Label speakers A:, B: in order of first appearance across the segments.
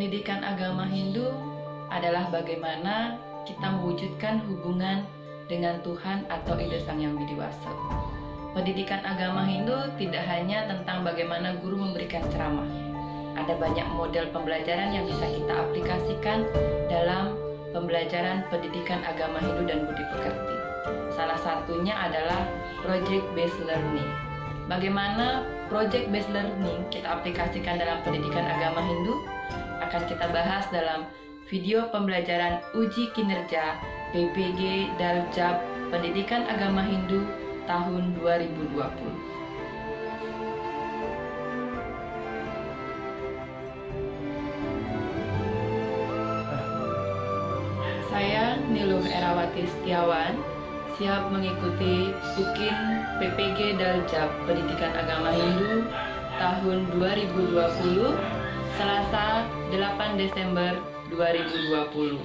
A: Pendidikan agama Hindu adalah bagaimana kita mewujudkan hubungan dengan Tuhan atau ide Sang Yang Widi Wasa. Pendidikan agama Hindu tidak hanya tentang bagaimana guru memberikan ceramah. Ada banyak model pembelajaran yang bisa kita aplikasikan dalam pembelajaran pendidikan agama Hindu dan budi pekerti. Salah satunya adalah project based learning. Bagaimana project based learning kita aplikasikan dalam pendidikan agama Hindu akan kita bahas dalam video pembelajaran uji kinerja PPG Daljab Pendidikan Agama Hindu tahun 2020. Saya Niluh Erawati Setiawan siap mengikuti UKIN PPG Daljab Pendidikan Agama Hindu tahun 2020 Selasa 8 Desember 2020.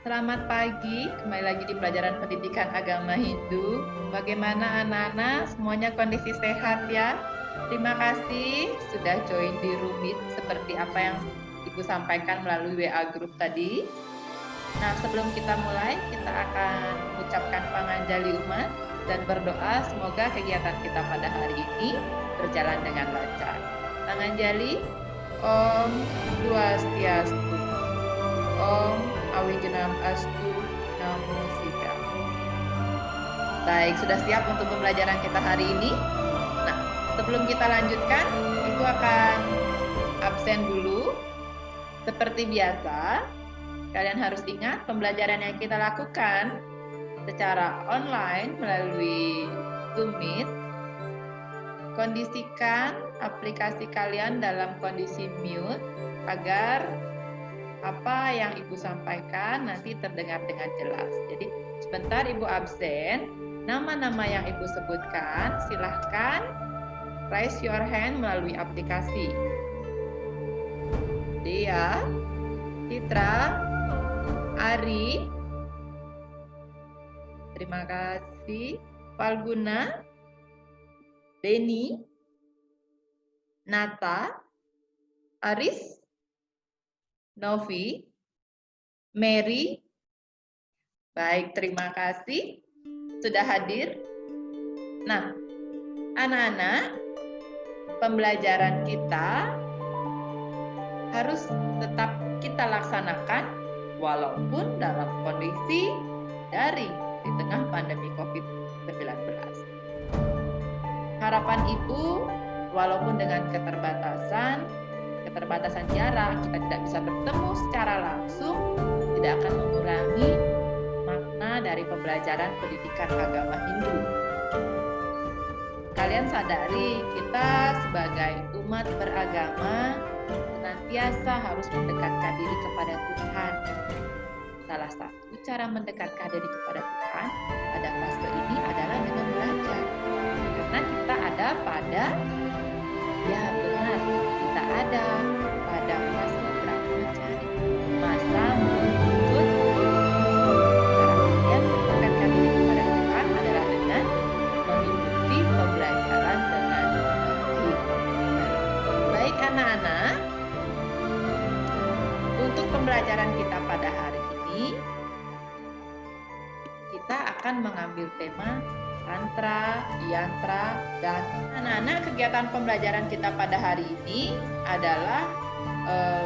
B: Selamat pagi, kembali lagi di pelajaran pendidikan agama Hindu. Bagaimana anak-anak? Semuanya kondisi sehat ya? Terima kasih sudah join di Rumit seperti apa yang Ibu sampaikan melalui WA Group tadi. Nah, sebelum kita mulai, kita akan mengucapkan panganjali umat dan berdoa semoga kegiatan kita pada hari ini berjalan dengan lancar. Panganjali, Om Swastiastu, Om Awijenam Astu, Namo Buddhaya. Baik, sudah siap untuk pembelajaran kita hari ini? Nah, sebelum kita lanjutkan, Ibu akan absen dulu. Seperti biasa, kalian harus ingat pembelajaran yang kita lakukan secara online melalui Zoom Meet. Kondisikan aplikasi kalian dalam kondisi mute agar apa yang Ibu sampaikan nanti terdengar dengan jelas. Jadi sebentar Ibu absen, nama-nama yang Ibu sebutkan silahkan raise your hand melalui aplikasi. Dia, Citra, Ari, terima kasih, Falguna, Beni, Nata, Aris, Novi, Mary. Baik, terima kasih sudah hadir. Nah, anak-anak, pembelajaran kita harus tetap kita laksanakan walaupun dalam kondisi daring di tengah pandemi COVID-19. Harapan Ibu, walaupun dengan keterbatasan jarak, kita tidak bisa bertemu secara langsung, tidak akan mengurangi makna dari pembelajaran pendidikan agama Hindu. Kalian sadari, kita sebagai umat beragama senantiasa harus mendekatkan diri kepada Tuhan. Salah satu cara mendekatkan diri kepada Tuhan pada fase ini adalah dengan belajar. Karena kita ada pada kita ada pada fase brahmacari, masa menuntut. Cara kalian mendekatkan diri kepada Tuhan adalah dengan mengikuti pembelajaran dengan baik. Baik anak-anak, untuk pembelajaran kita pada hari ini, kita akan mengambil tema Tantra, Yantra, dan anak-anak. Kegiatan pembelajaran kita pada hari ini adalah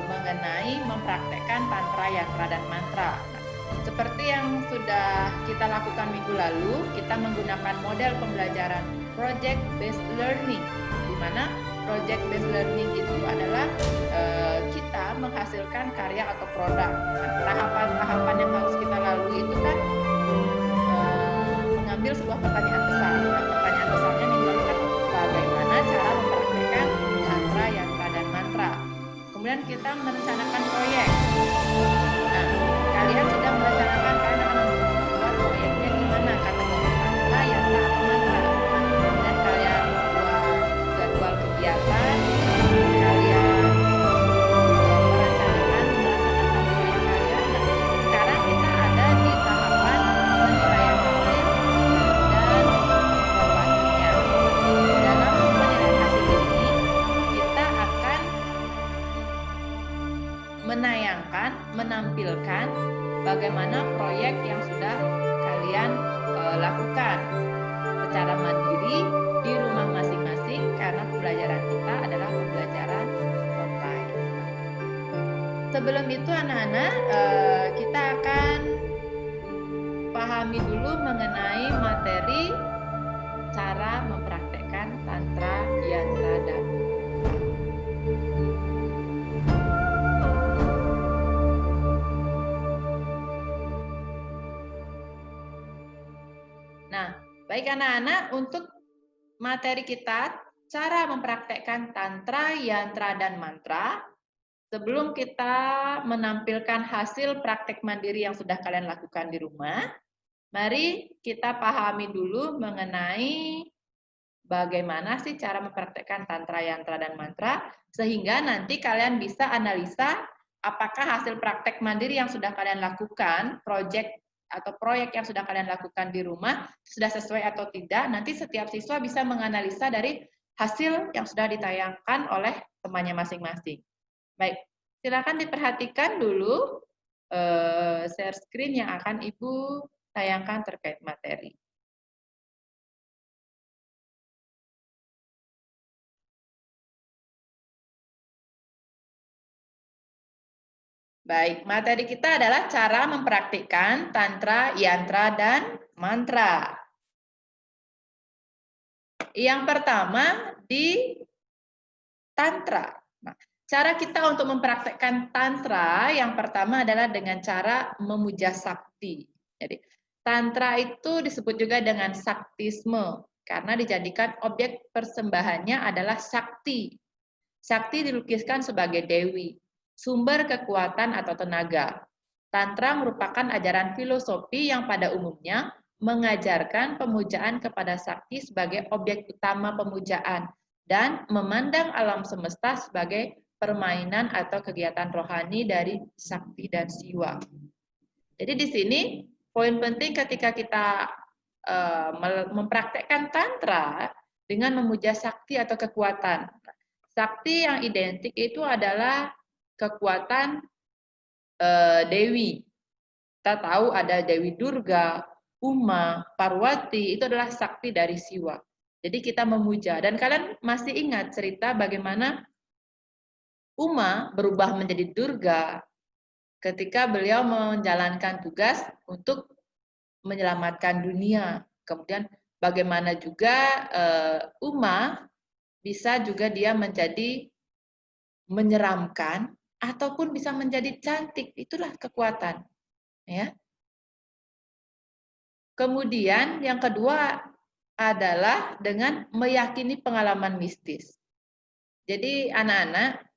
B: mengenai mempraktekkan Tantra, Yantra, dan Mantra. Nah, seperti yang sudah kita lakukan minggu lalu, kita menggunakan model pembelajaran project based learning, di mana project based learning itu adalah kita menghasilkan karya atau produk. Nah, tahapan-tahapan yang harus kita lalui itu kan mengambil sebuah pertanyaan besar. Nah, pertanyaan besarnya minggu lalu kan bagaimana cara mempraktikkan Tantra, Yantra, dan Mantra. Kemudian kita merencanakan proyek. Nah, kalian sudah merencanakan, kalian akan bagaimana proyek yang sudah kalian lakukan secara mandiri di rumah masing-masing, karena pembelajaran kita adalah pembelajaran online. Sebelum itu anak-anak, kita akan pahami dulu mengenai materi cara mempraktekkan tantra, yantra, dan baik anak-anak, untuk materi kita, cara mempraktekkan tantra, yantra, dan mantra, sebelum kita menampilkan hasil praktek mandiri yang sudah kalian lakukan di rumah, mari kita pahami dulu mengenai bagaimana sih cara mempraktekkan tantra, yantra, dan mantra, sehingga nanti kalian bisa analisa apakah hasil praktek mandiri yang sudah kalian lakukan, proyek yang sudah kalian lakukan di rumah sudah sesuai atau tidak. Nanti setiap siswa bisa menganalisa dari hasil yang sudah ditayangkan oleh temannya masing-masing. Baik, silakan diperhatikan dulu share screen yang akan Ibu tayangkan terkait materi. Baik, materi kita adalah cara mempraktikkan tantra, yantra, dan mantra. Yang pertama di tantra. Nah, cara kita untuk mempraktikkan tantra yang pertama adalah dengan cara memuja sakti. Jadi, tantra itu disebut juga dengan saktisme karena dijadikan objek persembahannya adalah sakti. Sakti dilukiskan sebagai dewi, sumber kekuatan atau tenaga. Tantra merupakan ajaran filosofi yang pada umumnya mengajarkan pemujaan kepada sakti sebagai objek utama pemujaan dan memandang alam semesta sebagai permainan atau kegiatan rohani dari sakti dan siwa. Jadi di sini poin penting ketika kita mempraktekkan tantra dengan memuja sakti atau kekuatan. Sakti yang identik itu adalah kekuatan dewi. Kita tahu ada Dewi Durga, Uma, Parwati, itu adalah sakti dari Siwa. Jadi kita memuja. Dan kalian masih ingat cerita bagaimana Uma berubah menjadi Durga ketika beliau menjalankan tugas untuk menyelamatkan dunia. Kemudian bagaimana juga Uma bisa juga dia menjadi menyeramkan ataupun bisa menjadi cantik, itulah kekuatan, ya. Kemudian yang kedua adalah dengan meyakini pengalaman mistis. Jadi anak-anak,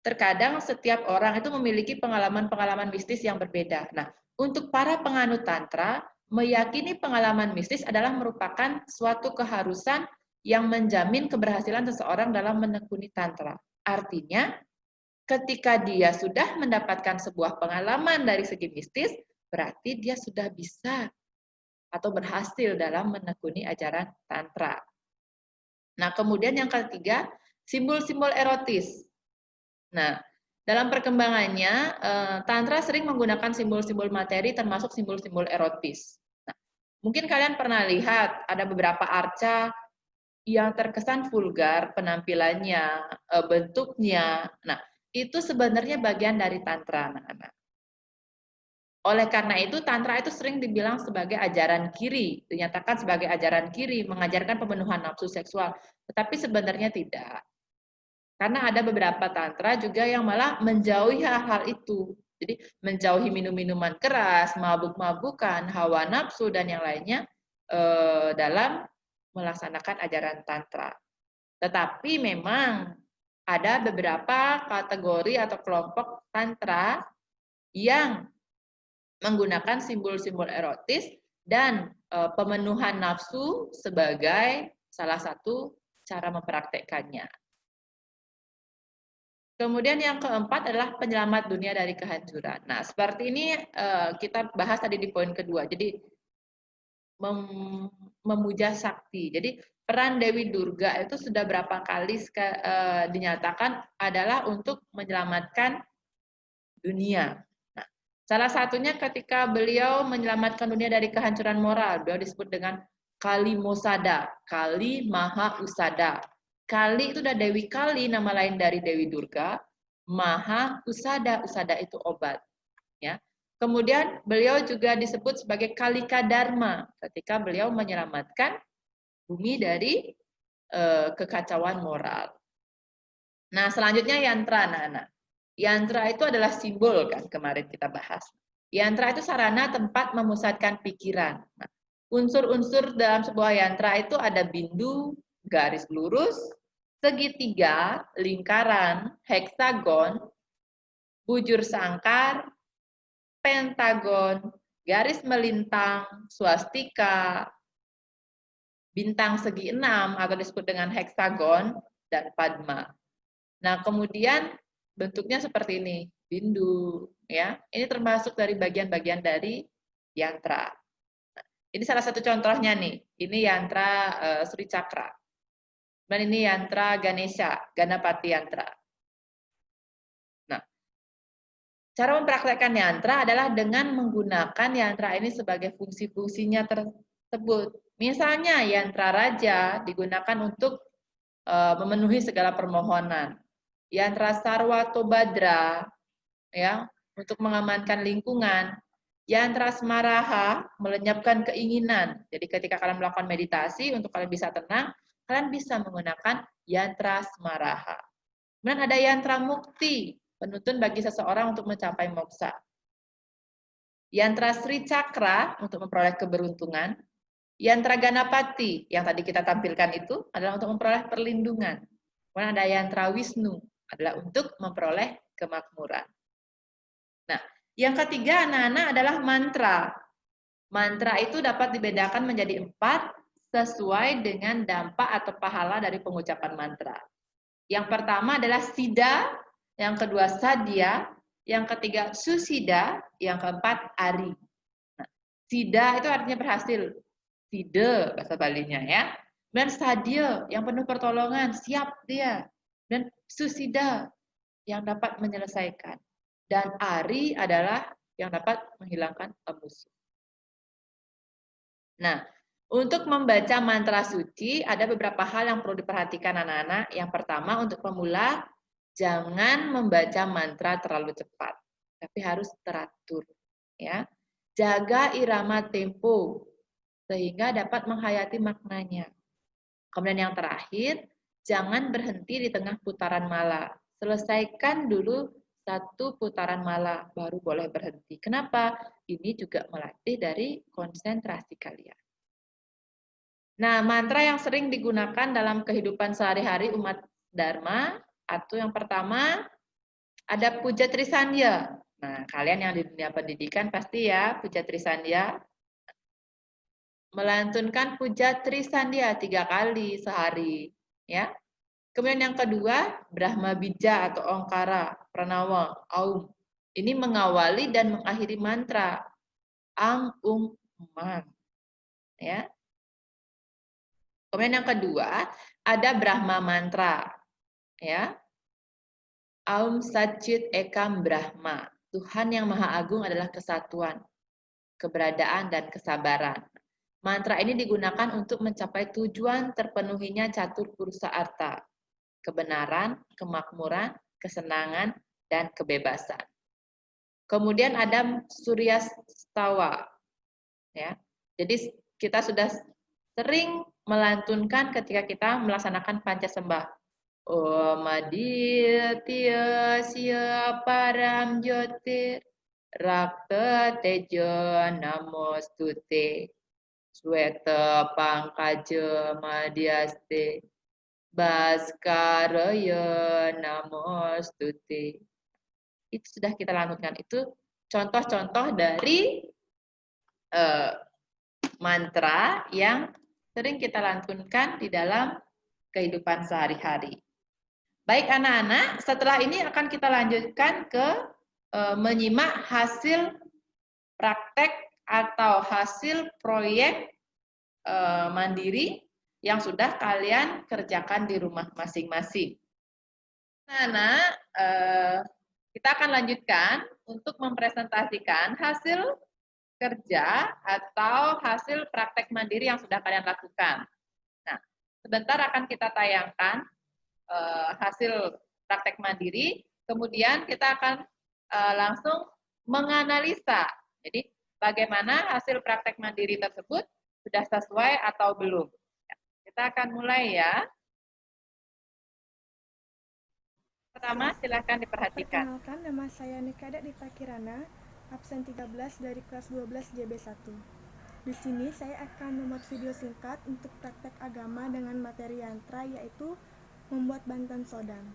B: terkadang setiap orang itu memiliki pengalaman-pengalaman mistis yang berbeda. Nah, untuk para penganut tantra, meyakini pengalaman mistis adalah merupakan suatu keharusan yang menjamin keberhasilan seseorang dalam menekuni tantra. Artinya, ketika dia sudah mendapatkan sebuah pengalaman dari segi mistis, berarti dia sudah bisa atau berhasil dalam menekuni ajaran tantra. Nah, kemudian yang ketiga, simbol-simbol erotis. Nah, dalam perkembangannya, tantra sering menggunakan simbol-simbol materi termasuk simbol-simbol erotis. Nah, mungkin kalian pernah lihat ada beberapa arca yang terkesan vulgar penampilannya, bentuknya. Nah, itu sebenarnya bagian dari tantra, anak-anak. Oleh karena itu, tantra itu sering dibilang sebagai ajaran kiri, dinyatakan sebagai ajaran kiri, mengajarkan pemenuhan nafsu seksual. Tetapi sebenarnya tidak. Karena ada beberapa tantra juga yang malah menjauhi hal-hal itu. Jadi menjauhi minum-minuman keras, mabuk-mabukan, hawa nafsu, dan yang lainnya dalam melaksanakan ajaran tantra. Tetapi memang ada beberapa kategori atau kelompok tantra yang menggunakan simbol-simbol erotis dan pemenuhan nafsu sebagai salah satu cara mempraktekkannya. Kemudian yang keempat adalah penyelamat dunia dari kehancuran. Nah, seperti ini kita bahas tadi di poin kedua. Jadi memuja sakti. Jadi peran Dewi Durga itu sudah berapa kali dinyatakan adalah untuk menyelamatkan dunia. Nah, Salah satunya ketika beliau menyelamatkan dunia dari kehancuran moral. Beliau disebut dengan Kali Mosada, Kali Maha Usada. Kali itu udah Dewi Kali, nama lain dari Dewi Durga. Maha Usada, Usada itu obat. Ya. Kemudian beliau juga disebut sebagai Kalika Dharma ketika beliau menyelamatkan bumi dari kekacauan moral. Nah, selanjutnya yantra, anak-anak. Yantra itu adalah simbol kan, kemarin kita bahas. Yantra itu sarana tempat memusatkan pikiran. Nah, unsur-unsur dalam sebuah yantra itu ada bindu, garis lurus, segitiga, lingkaran, heksagon, bujur sangkar, pentagon, garis melintang, swastika, bintang segi enam atau disebut dengan heksagon, dan padma. Nah, kemudian bentuknya seperti ini, bindu, ya. Ini termasuk dari bagian-bagian dari yantra. Nah, ini salah satu contohnya nih. Ini yantra Sri Cakra. Dan ini yantra Ganesha, Ganapati yantra. Nah, cara mempraktekkan yantra adalah dengan menggunakan yantra ini sebagai fungsi-fungsinya tersebut. Misalnya yantra raja digunakan untuk memenuhi segala permohonan. Yantra Sarwa Tobadra ya untuk mengamankan lingkungan. Yantra Smaraha melenyapkan keinginan. Jadi ketika kalian melakukan meditasi untuk kalian bisa tenang, kalian bisa menggunakan yantra Smaraha. Kemudian ada yantra Mukti, penuntun bagi seseorang untuk mencapai moksa. Yantra Sri Cakra untuk memperoleh keberuntungan. Yantra Ganapati yang tadi kita tampilkan itu adalah untuk memperoleh perlindungan. Kemudian ada yantra Wisnu adalah untuk memperoleh kemakmuran. Nah, yang ketiga anak-anak adalah mantra. Mantra itu dapat dibedakan menjadi 4 sesuai dengan dampak atau pahala dari pengucapan mantra. Yang pertama adalah sida, yang kedua sadya, yang ketiga susida, yang keempat ari. Nah, sida itu artinya berhasil. Side bahasa Balinya ya. Dan sadya yang penuh pertolongan, siap dia. Dan susida yang dapat menyelesaikan. Dan ari adalah yang dapat menghilangkan musuh. Nah, untuk membaca mantra suci ada beberapa hal yang perlu diperhatikan anak-anak. Yang pertama untuk pemula, jangan membaca mantra terlalu cepat, tapi harus teratur. Ya, jaga irama tempo sehingga dapat menghayati maknanya. Kemudian yang terakhir, jangan berhenti di tengah putaran mala. Selesaikan dulu 1 putaran mala, baru boleh berhenti. Kenapa? Ini juga melatih dari konsentrasi kalian. Nah, mantra yang sering digunakan dalam kehidupan sehari-hari umat Dharma, atau yang pertama, ada Puja Trisandya. Nah, kalian yang di dunia pendidikan pasti ya, Puja Trisandya. Melantunkan Puja Trisandya 3 kali sehari. Ya. Kemudian yang kedua, Brahma Bija atau Ongkara, Pranawa, Aum. Ini mengawali dan mengakhiri mantra. Ang, Ung, Man. Ya. Kemudian yang kedua, ada Brahma Mantra. Ya. Aum Satchit Ekam Brahma. Tuhan yang Maha Agung adalah kesatuan, keberadaan, dan kesabaran. Mantra ini digunakan untuk mencapai tujuan terpenuhinya catur purusa arta. Kebenaran, kemakmuran, kesenangan, dan kebebasan. Kemudian ada Surya Stawa. Ya. Jadi kita sudah sering melantunkan ketika kita melaksanakan pancasembah. Om Aditya Sya Param Jyotir Rakta Tejo Namostute Sweta Pangkaja Madhyaste Baskaraya Namostute. Itu sudah kita lantunkan. Itu contoh-contoh dari mantra yang sering kita lantunkan di dalam kehidupan sehari-hari. Baik anak-anak, setelah ini akan kita lanjutkan ke menyimak hasil praktek atau hasil proyek mandiri yang sudah kalian kerjakan di rumah masing-masing. Anak-anak, Kita akan lanjutkan untuk mempresentasikan hasil kerja atau hasil praktek mandiri yang sudah kalian lakukan. Nah, sebentar akan kita tayangkan hasil praktek mandiri, kemudian kita akan langsung menganalisa. Jadi, bagaimana hasil praktek mandiri tersebut sudah sesuai atau belum. Kita akan mulai ya. Pertama, silakan diperhatikan.
C: Perkenalkan, nama saya Nikada Dita Kirana, absen 13 dari kelas 12 JB1. Di sini saya akan membuat video singkat untuk praktek agama dengan materi yantra, yaitu membuat banten sodan.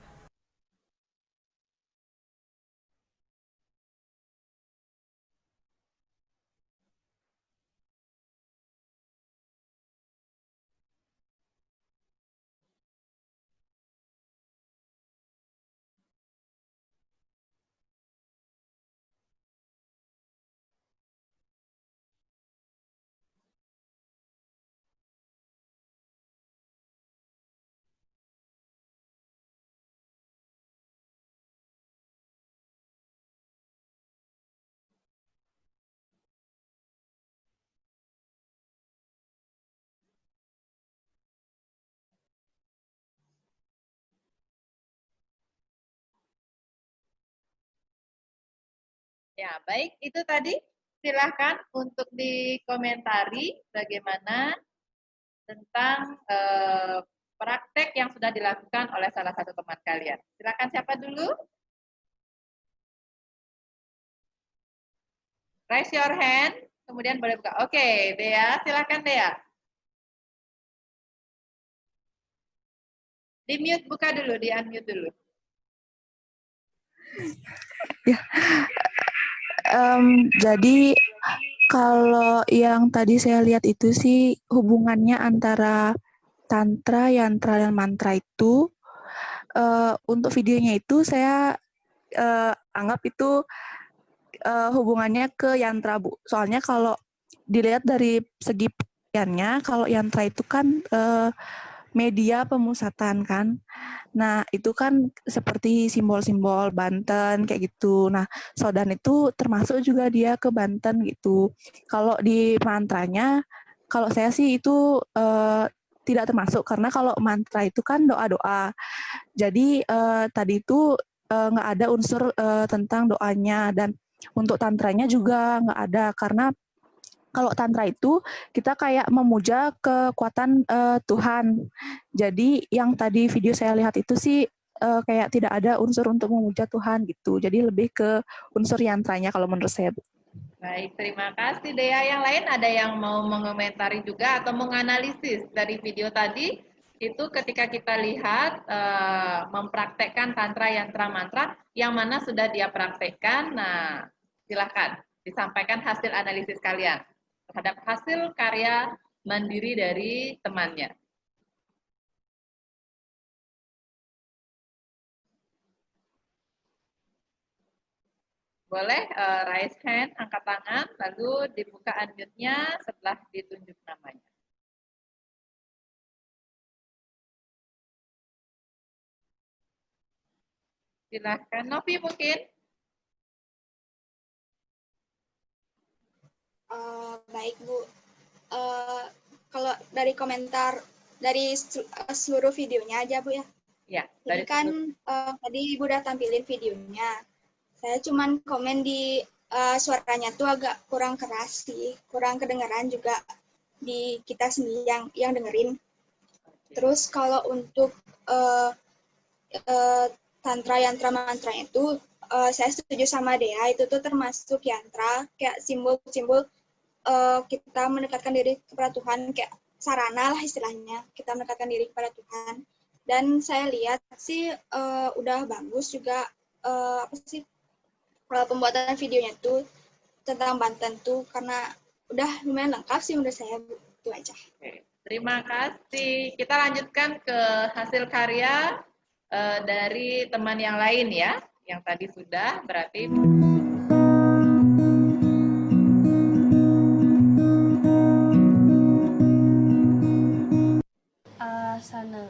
B: Ya, baik. Itu tadi. Silahkan untuk dikomentari bagaimana tentang praktek yang sudah dilakukan oleh salah satu teman kalian. Silakan siapa dulu? Raise your hand, kemudian boleh buka. Oke, Dea, silakan Dea. Di-mute, buka dulu, di-unmute dulu.
D: Ya. Jadi kalau yang tadi saya lihat itu sih hubungannya antara tantra, yantra, dan mantra itu untuk videonya itu saya anggap itu hubungannya ke yantra, Bu. Soalnya kalau dilihat dari segi pengertiannya, kalau yantra itu kan media pemusatan kan. Nah, itu kan seperti simbol-simbol Banten kayak gitu. Nah, sodan itu termasuk juga dia ke Banten gitu. Kalau di mantranya, kalau saya sih itu tidak termasuk karena kalau mantra itu kan doa-doa. Jadi tadi itu nggak ada unsur tentang doanya, dan untuk tantranya juga nggak ada karena kalau tantra itu kita kayak memuja kekuatan Tuhan. Jadi yang tadi video saya lihat itu sih kayak tidak ada unsur untuk memuja Tuhan gitu. Jadi lebih ke unsur yantranya kalau menurut saya.
B: Baik, terima kasih Dea. Yang lain ada yang mau mengomentari juga atau menganalisis dari video tadi? Itu ketika kita lihat mempraktekkan tantra yantra mantra yang mana sudah dia praktekkan. Nah, silakan disampaikan hasil analisis kalian terhadap hasil karya mandiri dari temannya. Boleh raise hand, angkat tangan, lalu dibuka unmute-nya setelah ditunjuk namanya. Silahkan, Novi mungkin.
E: Baik Bu, kalau dari komentar dari seluruh videonya aja Bu ya.
B: Ya.
E: Jadi kan tadi Ibu udah tampilin videonya. Saya cuman komen di suaranya tuh agak kurang keras sih, kurang kedengaran juga di kita sendiri yang dengerin. Terus kalau untuk tantra yantra mantra itu saya setuju sama Dea, itu tuh termasuk yantra, kayak simbol-simbol kita mendekatkan diri kepada Tuhan, kayak sarana lah istilahnya, kita mendekatkan diri kepada Tuhan. Dan saya lihat sih udah bagus juga apa sih pembuatan videonya tuh tentang Banten tuh, karena udah lumayan lengkap sih menurut saya Bu. Itu aja.
B: Oke, terima kasih. Kita lanjutkan ke hasil karya dari teman yang lain ya, yang tadi sudah berarti.
F: Sana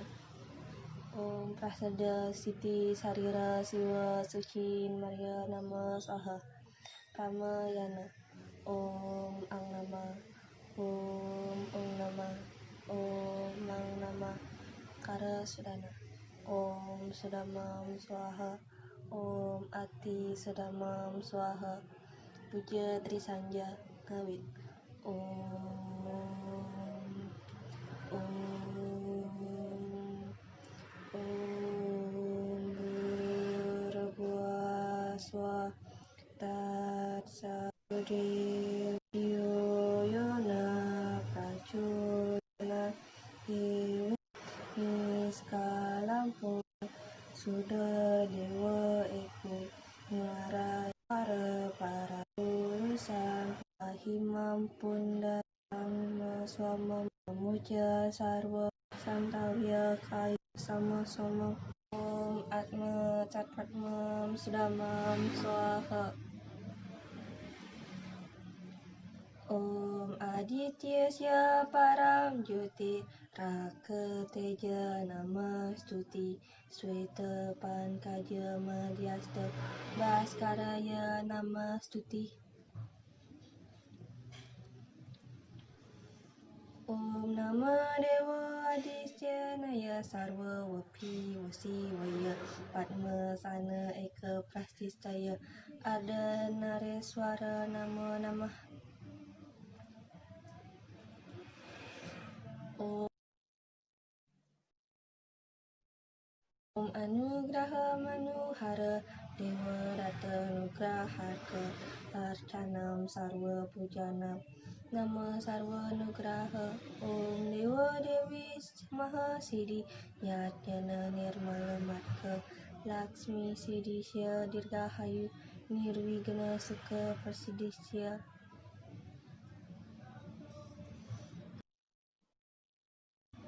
F: Sada Siti Sarira Siwa Suci Maria Nama Swaha Ramayana Om Ang Nama Om Ung Nama Om Mang Nama Kara Sudana Om Sudamam Swaha Om Ati Sudamam Swaha Puja Trisanja Ngawit Om Om Om Bhurabhuvaswa Tatsaviri Yona Prachodana Niskalampung Sudah Dewa Eko Ngaraya para urusan Ahimam Punda Swama Memuja Sarwa Santavya Kaya Sama Sama Om Atma Catpatmam Sudamam Swaha Om Adityasya Param Jyoti Raketeja Namastuti Sweta Pankaja Madhyasta Bhaskaraya Namastuti Om Nama Dewa Adisyanaya Sarva Wapi Wasi Waya Padma Sana Eka Prastistaya Ada Nareswara Nama Namah Om Anugraha Manuhara Dewa Rata Nugraharka Arcanam Sarva Pujanam Nama Sarva Nugraha Om Dewa Dewi Mahasidi Yajna Nirmala Matka Laksmi Sidisya Dirgahayu Nirvigna Sukha Prasidisya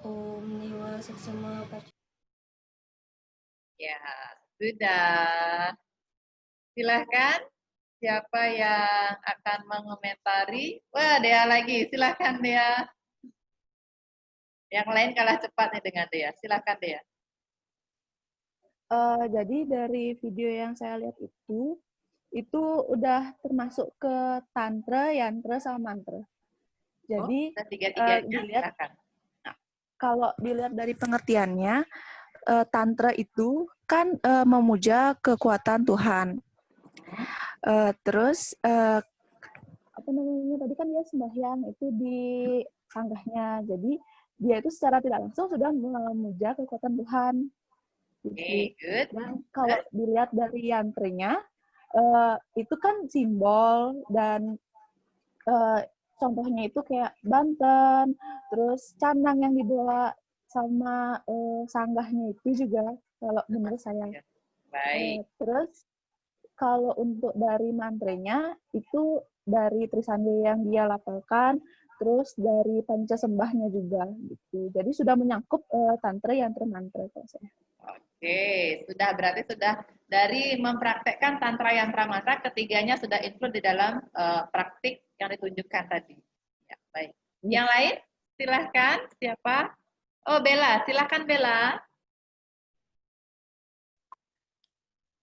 F: Om Dewa Saksama
B: Ya, sudah. Silahkan, siapa yang akan mengomentari? Wah, Dea lagi. Silahkan, Dea. Yang lain kalah cepat nih dengan Dea. Silahkan, Dea.
D: Jadi dari video yang saya lihat itu udah termasuk ke tantra, yantra, sama mantra. Jadi
B: Dan tiga-tiganya,
D: dilihat,
B: silahkan.
D: kalau dilihat dari pengertiannya, tantra itu kan memuja kekuatan Tuhan. Terus apa namanya tadi kan dia sembahyang itu di sanggahnya. Jadi dia itu secara tidak langsung sudah memuja kekuatan Tuhan.
B: Oke, good.
D: Dan kalau dilihat dari yantrenya, itu kan simbol dan contohnya itu kayak banten, terus canang yang dibawa sama sanggahnya itu juga kalau menurut saya.
B: Baik.
D: Terus kalau untuk dari mantrenya itu dari Trisandya yang dia lapalkan, terus dari panca sembahnya juga gitu. Jadi sudah menyangkup tantra, yantra, mantra kalau saya.
B: Oke, sudah berarti sudah dari mempraktekkan tantra yantra mantra, ketiganya sudah include di dalam praktik yang ditunjukkan tadi. Ya, baik. Yang lain, silahkan. Siapa? Oh, Bella. Silahkan, Bella.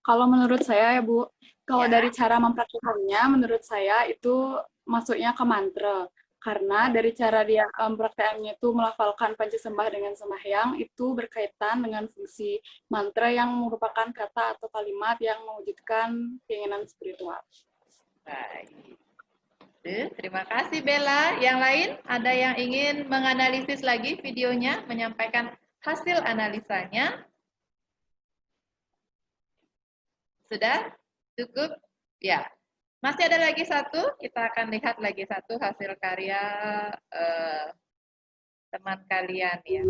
G: Kalau menurut saya ya Bu, kalau
B: Ya.
G: dari cara mempraktikannya, menurut saya itu masuknya ke mantra. Karena dari cara dia mempraktikannya itu melafalkan pancasembah dengan sembahyang, itu berkaitan dengan fungsi mantra yang merupakan kata atau kalimat yang mewujudkan keinginan spiritual.
B: Baik. Terima kasih Bella. Yang lain ada yang ingin menganalisis lagi videonya, menyampaikan hasil analisanya? Sudah? Cukup? Ya. Masih ada lagi satu, kita akan lihat lagi satu hasil karya teman kalian ya.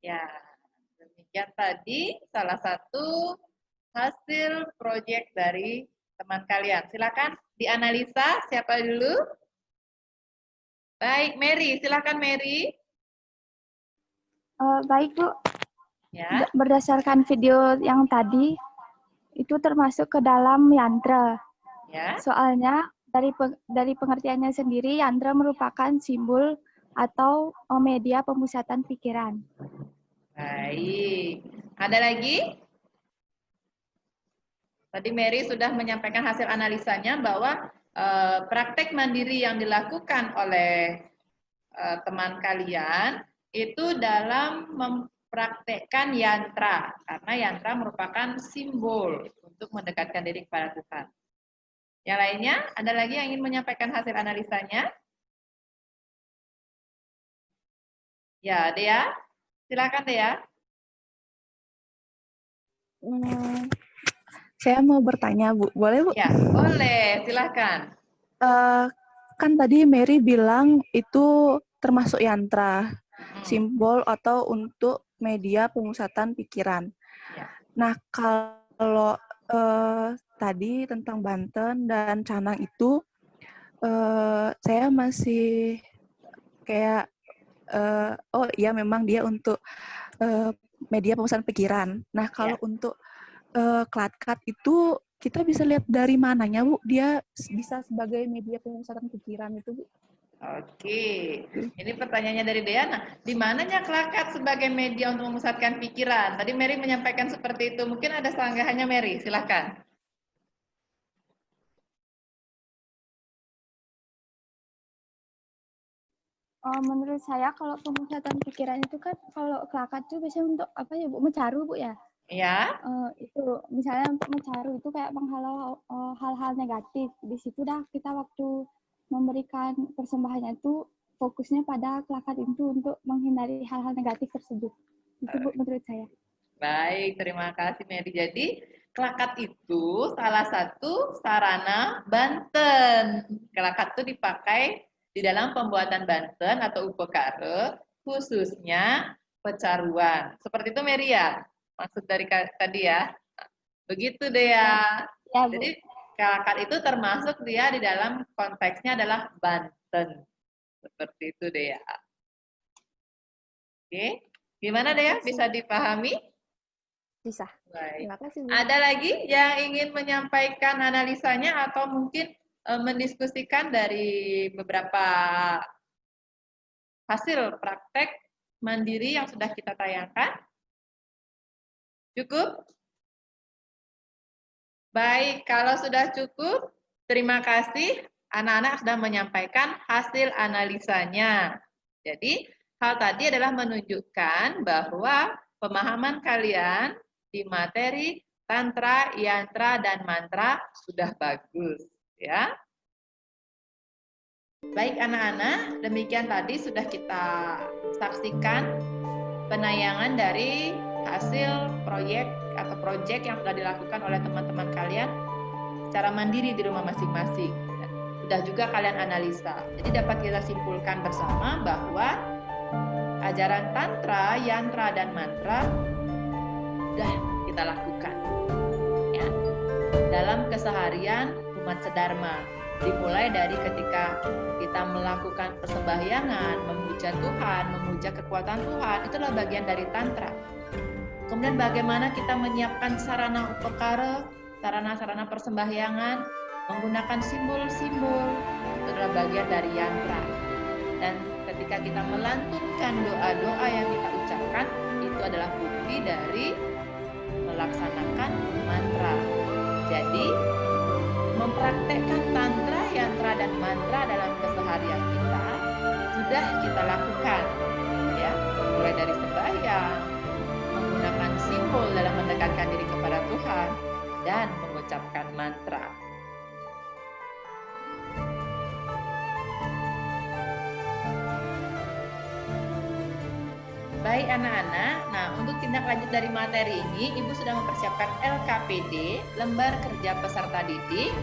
B: Ya, demikian tadi salah satu hasil proyek dari teman kalian. Silakan dianalisa siapa dulu? Baik, Mary. Silakan Mary.
H: Baik Bu,
B: Ya.
H: berdasarkan video yang tadi, itu termasuk ke dalam yantra.
B: Ya.
H: Soalnya dari pengertiannya sendiri, yantra merupakan simbol atau media pemusatan pikiran.
B: Baik. Ada lagi? Tadi Mary sudah menyampaikan hasil analisanya bahwa praktek mandiri yang dilakukan oleh teman kalian itu dalam mempraktekkan yantra, karena yantra merupakan simbol untuk mendekatkan diri kepada Tuhan. Yang lainnya, ada lagi yang ingin menyampaikan hasil analisanya? Ya, Dea. Silakan Dea.
D: Saya mau bertanya, Bu. Boleh, Bu?
B: Ya, boleh. Silakan.
D: Kan tadi Mary bilang itu termasuk yantra, simbol atau untuk media pemusatan pikiran.
B: Ya.
D: Nah, kalau tadi tentang Banten dan Canang itu, saya masih kayak, oh iya memang dia untuk media pemusatan pikiran. Nah, kalau untuk Klatkat itu kita bisa lihat dari mananya, Bu? Dia bisa sebagai media pemusatan pikiran itu, Bu?
B: Oke, ini pertanyaannya dari Deana. Di mananya Klatkat sebagai media untuk memusatkan pikiran? Tadi Mary menyampaikan seperti itu. Mungkin ada sanggahannya Mary, silahkan.
H: Menurut saya kalau pemusatan pikiran itu kan kalau Klatkat itu biasanya untuk apa ya Bu? Mencaru Bu ya?
B: Ya.
H: Itu misalnya untuk mencaru itu kayak menghalau hal-hal negatif. Di situ dah kita waktu memberikan persembahannya itu fokusnya pada Klatkat itu untuk menghindari hal-hal negatif tersebut. Itu Bu menurut saya.
B: Baik, terima kasih Mary. Jadi Klatkat itu salah satu sarana Banten. Klatkat itu dipakai di dalam pembuatan Banten atau upekare, khususnya pecaruan. Seperti itu Mary ya? Maksud dari tadi ya? Begitu deh ya.
H: Ya, Bu.
B: Jadi Klatkat itu termasuk dia di dalam konteksnya adalah Banten. Seperti itu deh ya. Oke, gimana deh ya? Bisa dipahami?
H: Bisa.
B: Baik.
H: Terima kasih, Bu.
B: Ada lagi yang ingin menyampaikan analisanya atau mungkin mendiskusikan dari beberapa hasil praktek mandiri yang sudah kita tayangkan? Cukup? Baik, kalau sudah cukup, terima kasih anak-anak sudah menyampaikan hasil analisanya. Jadi, hal tadi adalah menunjukkan bahwa pemahaman kalian di materi tantra, yantra, dan mantra sudah bagus, ya. Baik anak-anak, demikian tadi sudah kita saksikan penayangan dari hasil proyek atau proyek yang sudah dilakukan oleh teman-teman kalian secara mandiri di rumah masing-masing. Sudah juga kalian analisa. Jadi dapat kita simpulkan bersama bahwa ajaran tantra, yantra, dan mantra sudah kita lakukan ya, dalam keseharian umat sedharma. Dimulai dari ketika kita melakukan persembahyangan, memuja Tuhan, memuja kekuatan Tuhan, itulah bagian dari tantra. Kemudian bagaimana kita menyiapkan sarana upekare, sarana-sarana persembahyangan, menggunakan simbol-simbol, itu adalah bagian dari yantra. Dan ketika kita melantunkan doa-doa yang kita ucapkan, itu adalah bukti dari melaksanakan mantra. Jadi, mempraktekkan tantra, yantra, dan mantra dalam keseharian kita sudah kita lakukan, ya, mulai dari sembahyang, menggunakan simbol dalam mendekatkan diri kepada Tuhan, dan mengucapkan mantra. Baik anak-anak, nah untuk tindak lanjut dari materi ini, Ibu sudah mempersiapkan LKPD, lembar kerja peserta didik.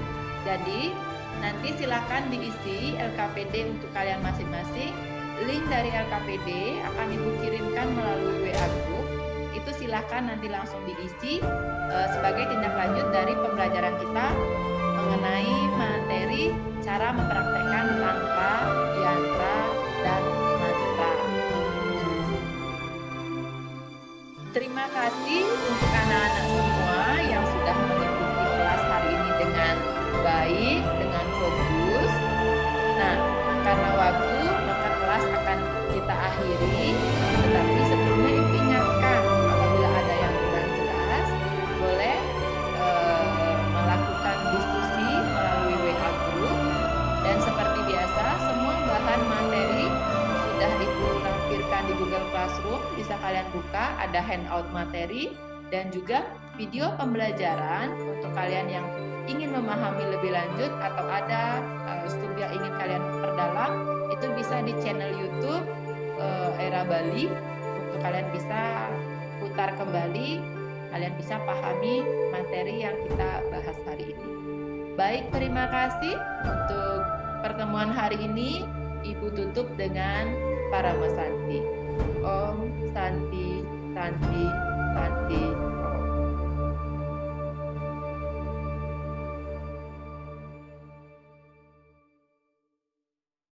B: Jadi nanti silakan diisi LKPD untuk kalian masing-masing 5 link dari LKPD akan Ibu kirimkan melalui WA Group. Itu silahkan nanti langsung diisi sebagai tindak lanjut dari pembelajaran kita mengenai materi cara mempraktekkan tantra, yantra, dan mantra. Terima kasih untuk anak-anak semua yang sudah mengikuti kelas hari ini dengan baik, dengan fokus. Nah, karena waktu, maka kelas akan kita akhiri. Tetapi sebelumnya Ibu ingatkan, apabila ada yang kurang jelas, boleh melakukan diskusi melalui WA Group. Dan seperti biasa, semua bahan materi sudah Ibu lampirkan di Google Classroom. Bisa kalian buka, ada handout materi dan juga video pembelajaran untuk kalian yang ingin memahami lebih lanjut atau ada studi yang ingin kalian perdalam, itu bisa di channel YouTube Era Bali. Untuk kalian bisa putar kembali, kalian bisa pahami materi yang kita bahas hari ini. Baik, terima kasih untuk pertemuan hari ini. Ibu tutup dengan Paramasanti. Om Santi, Santi, Santi.